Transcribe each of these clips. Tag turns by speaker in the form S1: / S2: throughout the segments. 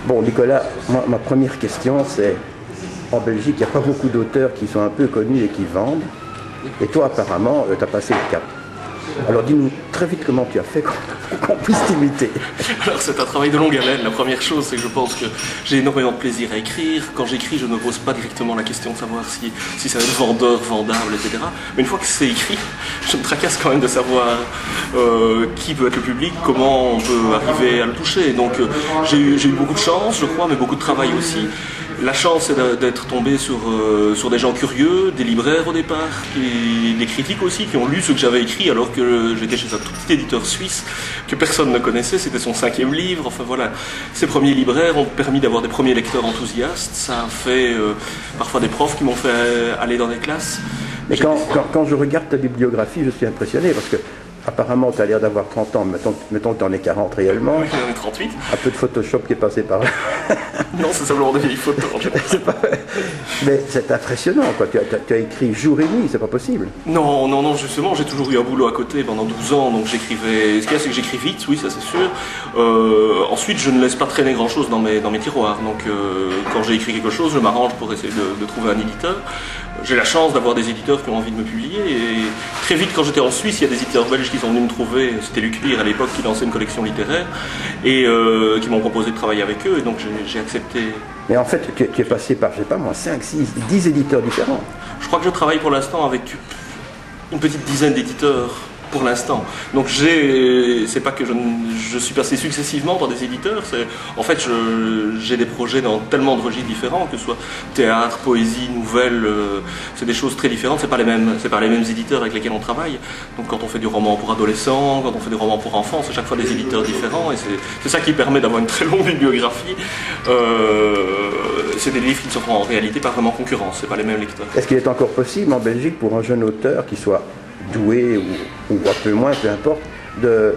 S1: Bon, Nicolas, ma première question, c'est, en Belgique, il n'y a pas beaucoup d'auteurs qui sont un peu connus et qui vendent. Et toi, apparemment, tu as passé le cap. Alors dis-nous très vite comment tu as fait qu'on puisse t'imiter.
S2: Alors c'est un travail de longue haleine. La première chose, c'est que je pense que j'ai énormément de plaisir à écrire. Quand j'écris, je ne me pose pas directement la question de savoir si ça va être vendeur, vendable, etc. Mais une fois que c'est écrit, je me tracasse quand même de savoir qui peut être le public, comment on peut arriver à le toucher. Donc j'ai eu beaucoup de chance, je crois, mais beaucoup de travail aussi. La chance, c'est d'être tombé sur des gens curieux, des libraires au départ, des critiques aussi, qui ont lu ce que j'avais écrit alors que j'étais chez un tout petit éditeur suisse que personne ne connaissait, c'était son 5e livre. Enfin voilà, ces premiers libraires ont permis d'avoir des premiers lecteurs enthousiastes. Ça a fait parfois des profs qui m'ont fait aller dans des classes.
S1: Mais quand je regarde ta bibliographie, je suis impressionné parce que apparemment, tu as l'air d'avoir 30 ans, mettons que tu en es 40 réellement.
S2: Oui, j'en ai 38.
S1: Un peu de Photoshop qui est passé par là.
S2: Non, c'est simplement des vieilles photos.
S1: Mais c'est impressionnant, quoi. Tu as écrit jour et nuit, c'est pas possible.
S2: Non, justement, j'ai toujours eu un boulot à côté pendant 12 ans, donc j'écrivais. Ce qu'il y a, c'est que j'écris vite, oui, ça c'est sûr. Ensuite, je ne laisse pas traîner grand-chose dans mes tiroirs. Donc, quand j'ai écrit quelque chose, je m'arrange pour essayer de trouver un éditeur. J'ai la chance d'avoir des éditeurs qui ont envie de me publier. Et très vite, quand j'étais en Suisse, il y a des éditeurs belges qui sont venus me trouver. C'était Luc Lire à l'époque qui lançait une collection littéraire et qui m'ont proposé de travailler avec eux. Et donc j'ai accepté.
S1: Mais en fait, tu es passé par, je sais pas moi, 5, 6, 10 éditeurs différents.
S2: Je crois que je travaille pour l'instant avec une petite dizaine d'éditeurs. Pour l'instant. Donc c'est pas que je suis passé successivement par des éditeurs, en fait j'ai des projets dans tellement de registres différents, que ce soit théâtre, poésie, nouvelles, c'est des choses très différentes, c'est pas les mêmes éditeurs avec lesquels on travaille. Donc quand on fait du roman pour adolescents, quand on fait du roman pour enfants, c'est chaque fois des éditeurs différents et c'est ça qui permet d'avoir une très longue bibliographie. C'est des livres qui ne sont en réalité pas vraiment concurrents, c'est pas les mêmes lecteurs.
S1: Est-ce qu'il est encore possible en Belgique pour un jeune auteur qui soit doué ou un peu moins, peu importe, de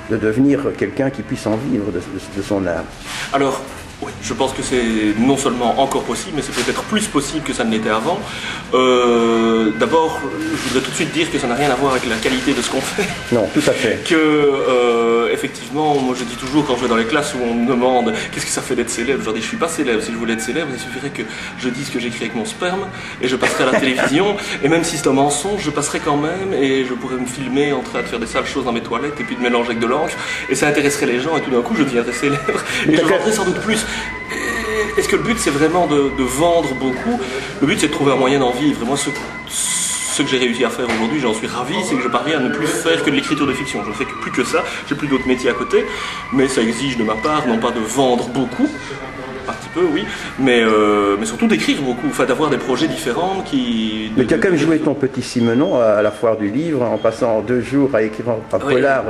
S1: devenir quelqu'un qui puisse en vivre de son art?
S2: Alors, oui, je pense que c'est non seulement encore possible, mais c'est peut-être plus possible que ça ne l'était avant. D'abord, je voudrais tout de suite dire que ça n'a rien à voir avec la qualité de ce qu'on fait.
S1: Non, tout à fait.
S2: Effectivement, moi je dis toujours quand je vais dans les classes où on me demande qu'est-ce que ça fait d'être célèbre, je leur dis je suis pas célèbre, si je voulais être célèbre, il suffirait que je dise que j'écris avec mon sperme et je passerai à la télévision, et même si c'est un mensonge, je passerai quand même et je pourrais me filmer en train de faire des sales choses dans mes toilettes et puis de mélanger avec de l'encre, et ça intéresserait les gens et tout d'un coup je deviendrais célèbre et je vendrais sans doute plus. Est-ce que le but c'est vraiment de vendre beaucoup? Le but c'est de trouver un moyen d'en vivre, et moi ce que j'ai réussi à faire aujourd'hui, j'en suis ravi, c'est que je parviens à ne plus faire que de l'écriture de fiction. Je ne fais plus que ça, j'ai plus d'autres métiers à côté, mais ça exige de ma part, non pas de vendre beaucoup, un petit peu oui, mais surtout d'écrire beaucoup, enfin d'avoir des projets différents qui...
S1: Mais tu as quand même joué ton petit Simenon à la foire du livre, en passant 2 jours à écrire un polar...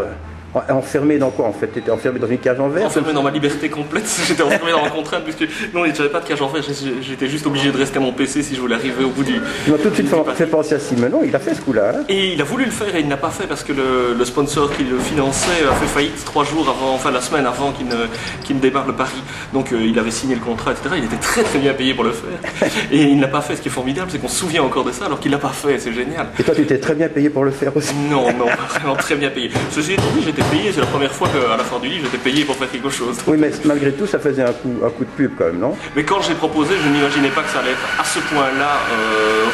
S1: Enfermé dans quoi en fait? Tu étais enfermé dans une cage en verre?
S2: Enfermé dans ma liberté complète, j'étais enfermé dans la contrainte puisque non, j'avais pas de cage en verre, j'étais juste obligé de rester à mon PC si je voulais arriver au bout du...
S1: Tu m'as tout de suite fait penser à Simenon, il a fait ce coup-là. Hein?
S2: Et il a voulu le faire et il n'a pas fait parce que le sponsor qui le finançait a fait faillite 3 jours avant, enfin la semaine avant qu'il ne démarre le pari. Donc il avait signé le contrat, etc. Il était très très bien payé pour le faire. Et il n'a pas fait. Ce qui est formidable, c'est qu'on se souvient encore de ça alors qu'il l'a pas fait, c'est génial.
S1: Et toi tu étais très bien payé pour le faire aussi?
S2: Non, pas vraiment très bien payé. Ceci étant dit, j'étais payé, c'est la première fois qu'à la foire du livre j'étais payé pour faire quelque chose.
S1: Oui, mais malgré tout ça faisait un coup de pub quand même, non?
S2: Mais quand j'ai proposé, je n'imaginais pas que ça allait être à ce point-là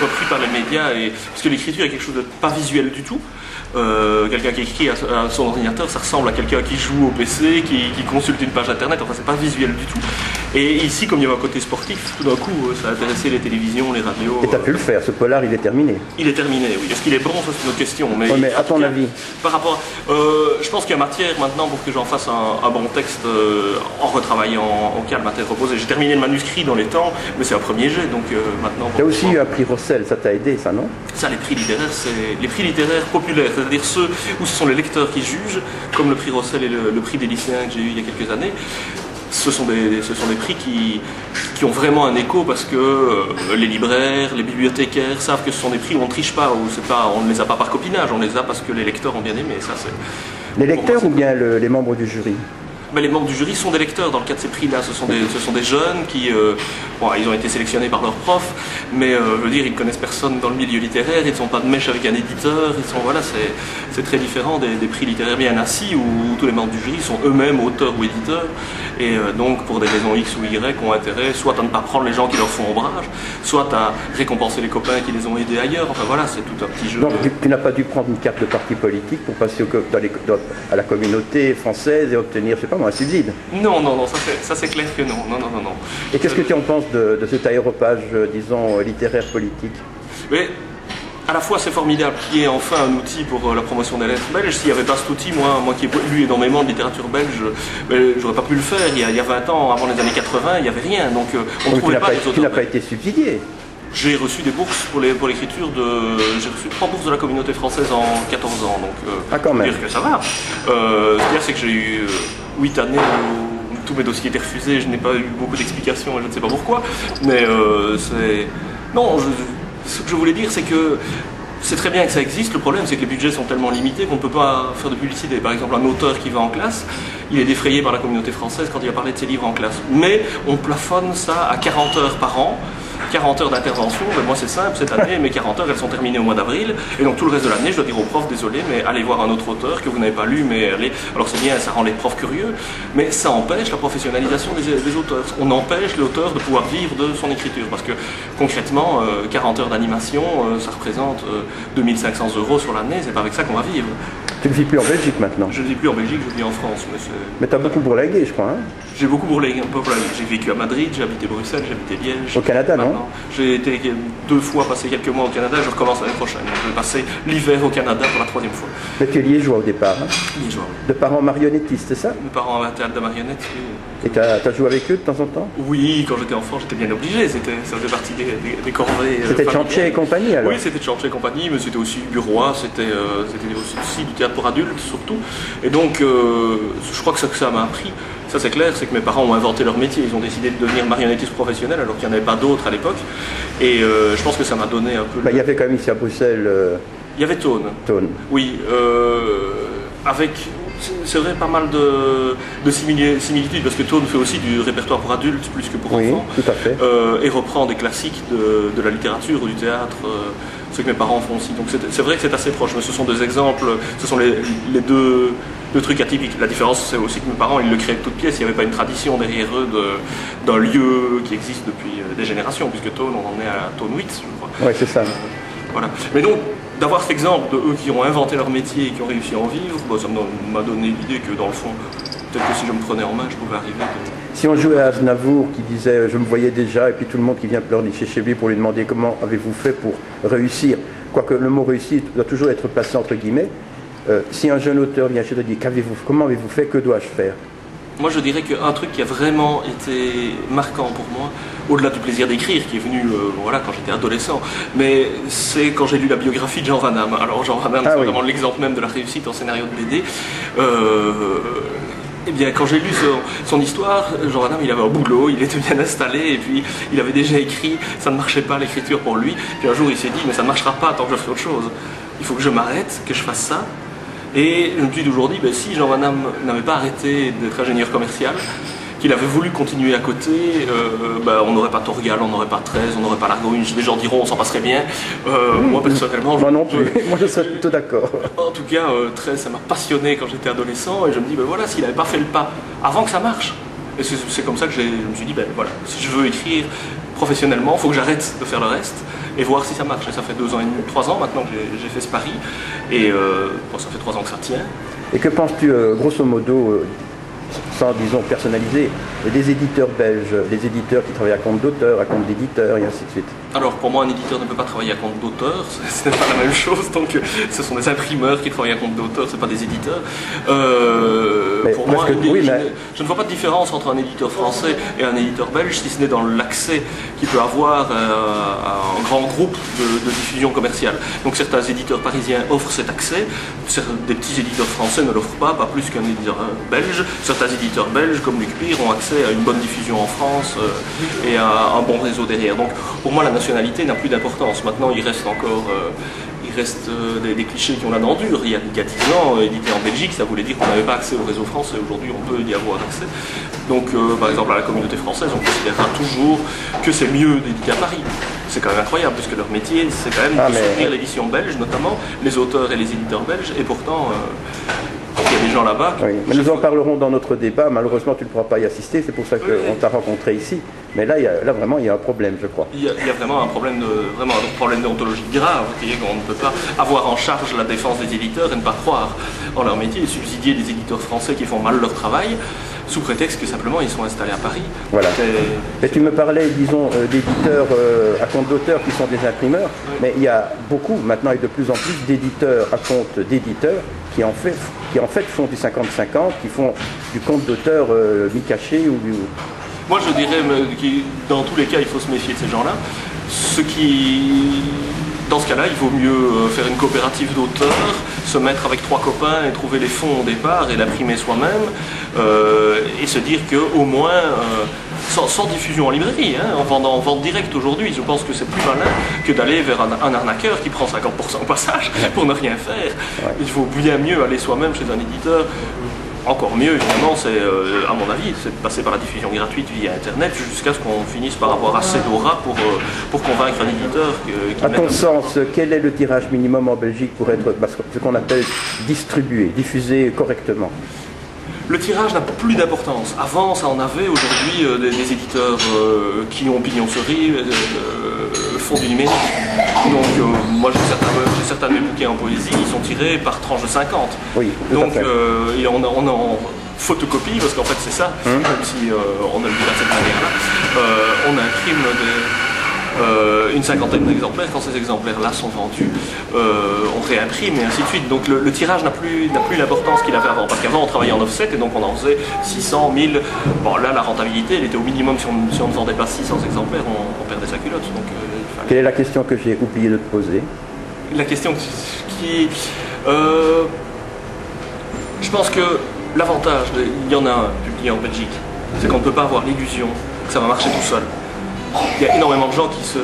S2: repris par les médias, parce que l'écriture est quelque chose de pas visuel du tout. Quelqu'un qui écrit à son ordinateur, ça ressemble à quelqu'un qui joue au PC, qui consulte une page internet, enfin c'est pas visuel du tout. Et ici, comme il y avait un côté sportif, tout d'un coup, ça a intéressé les télévisions, les radios.
S1: Et tu as pu le faire, ce polar, il est terminé.
S2: Il est terminé, oui. Est-ce qu'il est bon, ça c'est une autre question.
S1: Mais à ton avis?
S2: Par rapport, je pense qu'il y a matière maintenant pour que j'en fasse un bon texte en retravaillant au calme, à tête reposée. J'ai terminé le manuscrit dans les temps, mais c'est un premier jet, donc maintenant...
S1: Tu as aussi eu un prix Rossel, ça t'a aidé, ça, non?
S2: Ça, les prix littéraires, c'est les prix littéraires populaires, c'est-à-dire ceux où ce sont les lecteurs qui jugent, comme le prix Rossel et le prix des lycéens que j'ai eu il y a quelques années. Ce sont des prix qui ont vraiment un écho parce que les libraires, les bibliothécaires savent que ce sont des prix où on ne triche pas, on ne les a pas par copinage, on les a parce que les lecteurs ont bien aimé. Ça, c'est...
S1: Les lecteurs ou bien les membres du jury?
S2: Mais les membres du jury sont des lecteurs dans le cas de ces prix-là. Ce sont des jeunes qui, bon, ils ont été sélectionnés par leurs profs, mais je veux dire, ils ne connaissent personne dans le milieu littéraire, ils ne sont pas de mèche avec un éditeur, voilà, c'est très différent des prix littéraires bien assis où tous les membres du jury sont eux-mêmes auteurs ou éditeurs, et donc pour des raisons X ou Y ont intérêt soit à ne pas prendre les gens qui leur font ombrage, soit à récompenser les copains qui les ont aidés ailleurs. Enfin voilà, c'est tout un petit jeu.
S1: Donc tu n'as pas dû prendre une carte de parti politique pour passer à la communauté française et obtenir, je sais pas moi, un subside?
S2: Non, ça c'est clair que non.
S1: Et qu'est-ce que tu en penses de cet aéropage, disons, littéraire politique?
S2: Mais à la fois c'est formidable qu'il y ait enfin un outil pour la promotion des lettres belges. S'il n'y avait pas cet outil, moi qui ai lu énormément de littérature belge, j'aurais pas pu le faire. Il y a 20 ans, avant les années 80, il n'y avait rien. Donc on ne trouvait pas les auteurs.
S1: Tu n'as pas été subsidié?
S2: J'ai reçu des bourses pour l'écriture j'ai reçu 3 bourses de la communauté française en 14 ans. Donc
S1: quand même.
S2: dire que ça va. Ce qu'il y a, c'est que j'ai eu 8 années où tous mes dossiers étaient refusés, je n'ai pas eu beaucoup d'explications et je ne sais pas pourquoi. Mais non, ce que je voulais dire, c'est que c'est très bien que ça existe. Le problème, c'est que les budgets sont tellement limités qu'on ne peut pas faire de publicité. Par exemple, un auteur qui va en classe, il est défrayé par la communauté française quand il va parler de ses livres en classe. Mais on plafonne ça à 40 heures par an. 40 heures d'intervention, ben moi c'est simple, cette année mes 40 heures elles sont terminées au mois d'avril, et donc tout le reste de l'année je dois dire aux profs, désolé mais allez voir un autre auteur que vous n'avez pas lu, mais allez, alors c'est bien, ça rend les profs curieux, mais ça empêche la professionnalisation des auteurs. On empêche l'auteur de pouvoir vivre de son écriture, parce que concrètement 40 heures d'animation, ça représente 2500 € sur l'année, c'est pas avec ça qu'on va vivre.
S1: Tu ne vis plus en Belgique maintenant?
S2: Je ne vis plus en Belgique, je vis en France.
S1: Mais tu as beaucoup bourlingué, je crois. Hein?
S2: J'ai beaucoup bourlingué, un peu bourlingué. J'ai vécu à Madrid, j'ai habité Bruxelles, j'ai habité Liège.
S1: Au Canada, non?
S2: J'ai été 2 fois passer quelques mois au Canada, je recommence l'année prochaine. Je vais passer l'hiver au Canada pour la 3e fois.
S1: Mais tu es liégeois au départ, hein?
S2: Liégeois, oui.
S1: De parents marionnettistes, c'est ça?
S2: Mes parents avaient un théâtre de marionnettes.
S1: Et tu as joué avec eux de temps en temps?
S2: Oui, quand j'étais enfant, j'étais bien obligé. Ça faisait partie des corvées.
S1: C'était Chantier et compagnie alors?
S2: Oui, c'était Chantier et compagnie, mais c'était aussi Bureau, c'était aussi du théâtre pour adultes surtout. Et donc, je crois que ce que ça m'a appris, ça c'est clair, c'est que mes parents ont inventé leur métier. Ils ont décidé de devenir marionnettistes professionnels alors qu'il n'y en avait pas d'autres à l'époque. Et je pense que ça m'a donné un peu...
S1: Il y avait quand même ici à Bruxelles...
S2: Il y avait Tone.
S1: Tone.
S2: Oui, avec... C'est vrai, pas mal de similitudes, parce que Tone fait aussi du répertoire pour adultes plus que pour enfants.
S1: Oui, tout à fait.
S2: Et reprend des classiques de la littérature ou du théâtre, ce que mes parents font aussi. Donc c'est vrai que c'est assez proche, mais ce sont deux exemples, ce sont les deux trucs atypiques. La différence, c'est aussi que mes parents, ils le créaient de toutes pièces, il n'y avait pas une tradition derrière eux d'un lieu qui existe depuis des générations, puisque Tone, on en est à Tone 8, je crois.
S1: Oui, c'est ça.
S2: Voilà. Mais donc, d'avoir cet exemple de eux qui ont inventé leur métier et qui ont réussi à en vivre, ça m'a donné l'idée que dans le fond, peut-être que si je me prenais en main, je pouvais arriver.
S1: Si on jouait à Aznavour qui disait je me voyais déjà, et puis tout le monde qui vient pleurnicher chez lui pour lui demander comment avez-vous fait pour réussir, quoique le mot réussir doit toujours être placé entre guillemets, si un jeune auteur vient chez toi et dit comment avez-vous fait, que dois-je faire?
S2: Moi, je dirais qu'un truc qui a vraiment été marquant pour moi, au-delà du plaisir d'écrire, qui est venu voilà, quand j'étais adolescent, mais c'est quand j'ai lu la biographie de Jean Van Damme. Alors Jean Van Damme, c'est vraiment l'exemple même de la réussite en scénario de BD. Eh bien, quand j'ai lu son histoire, Jean Van Damme, il avait un boulot, il était bien installé, et puis il avait déjà écrit, ça ne marchait pas l'écriture pour lui. Puis un jour, il s'est dit, mais ça ne marchera pas tant que je ferai autre chose. Il faut que je m'arrête, que je fasse ça. Et je me suis toujours dit, si Jean Van Damme n'avait pas arrêté d'être ingénieur commercial, qu'il avait voulu continuer à côté, on n'aurait pas Torgal, on n'aurait pas 13, on n'aurait pas l'Argo. Les gens diront, on s'en passerait bien. Moi, personnellement...
S1: Moi non plus, moi je serais plutôt d'accord.
S2: En tout cas, 13, ça m'a passionné quand j'étais adolescent, et je me dis, voilà, s'il n'avait pas fait le pas avant que ça marche. Et c'est comme ça que je me suis dit, voilà, si je veux écrire professionnellement, il faut que j'arrête de faire le reste et voir si ça marche. Et ça fait 2 ans et demi, 3 ans maintenant que j'ai fait ce pari, et ça fait 3 ans que ça tient.
S1: Et que penses-tu, grosso modo, sans, disons, personnaliser, des éditeurs belges, des éditeurs qui travaillent à compte d'auteur, à compte d'éditeur, et ainsi de suite?
S2: Alors, pour moi, un éditeur ne peut pas travailler à compte d'auteur, ce n'est pas la même chose, donc ce sont des imprimeurs qui travaillent à compte d'auteur, ce n'est pas des éditeurs. Pour moi, je ne vois pas de différence entre un éditeur français et un éditeur belge, si ce n'est dans l'accès qu'il peut avoir à un grand groupe de diffusion commerciale. Donc certains éditeurs parisiens offrent cet accès, des petits éditeurs français ne l'offrent pas plus qu'un éditeur belge. Certains éditeurs belges, comme Luc Pire, ont accès à une bonne diffusion en France et à un bon réseau derrière. Donc pour moi, la nationalité n'a plus d'importance. Maintenant, il reste encore des clichés qui ont la dent dure. Il y a 10 ans, édité en Belgique, ça voulait dire qu'on n'avait pas accès au réseau français. Aujourd'hui, on peut y avoir accès. Donc, par exemple, à la communauté française, on considérera toujours que c'est mieux d'éditer à Paris. C'est quand même incroyable, puisque leur métier, c'est quand même de soutenir l'édition belge, notamment les auteurs et les éditeurs belges. Et pourtant, il y a des gens là-bas.
S1: Oui, mais nous en parlerons dans notre débat. Malheureusement, tu ne pourras pas y assister. C'est pour ça qu'on t'a rencontré ici. Mais là, vraiment, il y a un problème, je crois.
S2: Il y a vraiment un problème déontologique grave, qui est qu'on ne peut pas avoir en charge la défense des éditeurs et ne pas croire en leur métier et subsidier des éditeurs français qui font mal leur travail, sous prétexte que simplement ils sont installés à Paris.
S1: Voilà. Et tu me parlais, disons, d'éditeurs à compte d'auteur qui sont des imprimeurs, mais il y a beaucoup, maintenant et de plus en plus, d'éditeurs à compte d'éditeurs qui en fait font du 50-50, qui font du compte d'auteur mi-caché ou du...
S2: Moi je dirais que dans tous les cas il faut se méfier de ces gens-là. Dans ce cas-là, il vaut mieux faire une coopérative d'auteurs, se mettre avec 3 copains et trouver les fonds au départ et l'imprimer soi-même et se dire qu'au moins, sans diffusion en librairie, en vente directe aujourd'hui, je pense que c'est plus malin que d'aller vers un arnaqueur qui prend 50% au passage pour ne rien faire. Ouais. Il vaut bien mieux aller soi-même chez un éditeur. Encore mieux, évidemment, c'est, à mon avis, c'est de passer par la diffusion gratuite via Internet jusqu'à ce qu'on finisse par avoir assez d'aura pour convaincre un éditeur.
S1: À ton sens, quel est le tirage minimum en Belgique pour être ce qu'on appelle distribué, diffusé correctement?
S2: Le tirage n'a plus d'importance. Avant, ça en avait. Aujourd'hui, des éditeurs qui ont pignon sur rue font du numérique. Donc, moi, j'ai certains de mes bouquins en poésie, ils sont tirés par tranche de 50.
S1: Oui,
S2: donc, on en photocopie, parce qu'en fait, c'est ça, même si on ne le dit pas de cette manière-là. On imprime une cinquantaine d'exemplaires. Quand ces exemplaires-là sont vendus, on réimprime et ainsi de suite. Donc le tirage n'a plus l'importance qu'il avait avant. Parce qu'avant, on travaillait en offset et donc on en faisait 600, 1000. Bon, là, la rentabilité, elle était au minimum. Si on ne vendait pas 600 exemplaires, on perdait sa culotte. Donc,
S1: quelle est la question que j'ai oublié de te poser?
S2: La question qui... je pense que l'avantage, il y en a un publié en Belgique, c'est qu'on ne peut pas avoir l'illusion que ça va marcher tout seul. Il y a énormément de gens qui se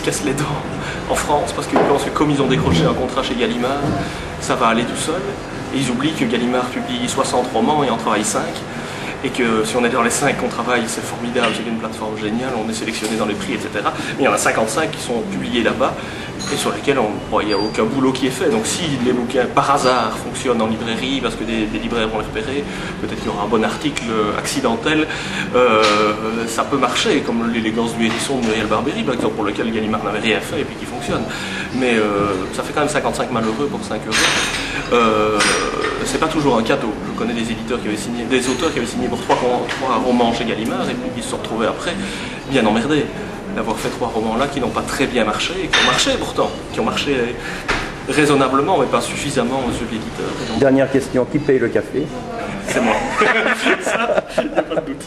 S2: cassent les dents en France parce qu'ils pensent que comme ils ont décroché un contrat chez Gallimard, ça va aller tout seul. Et ils oublient que Gallimard publie 60 romans et en travaille 5. Et que si on est dans les 5 qu'on travaille, c'est formidable, c'est une plateforme géniale, on est sélectionné dans les prix, etc. Mais il y en a 55 qui sont publiés là-bas et sur lesquels il n'y a aucun boulot qui est fait. Donc si les bouquins par hasard fonctionnent en librairie, parce que des libraires vont les repérer, peut-être qu'il y aura un bon article accidentel, ça peut marcher, comme l'élégance du hérisson de Muriel Barbery, par exemple, pour lequel Gallimard n'avait rien fait et puis qui fonctionne. Mais ça fait quand même 55 malheureux pour 5 €. C'est pas toujours un cadeau. Je connais des éditeurs qui avaient signé, des auteurs qui avaient signé pour 3 romans chez Gallimard et puis qui se sont retrouvés après bien emmerdés d'avoir fait 3 romans là qui n'ont pas très bien marché et qui ont marché pourtant, qui ont marché raisonnablement mais pas suffisamment aux yeux de l'éditeur.
S1: Dernière question, qui paye le café?
S2: C'est moi. Ça, il n'y a pas de doute.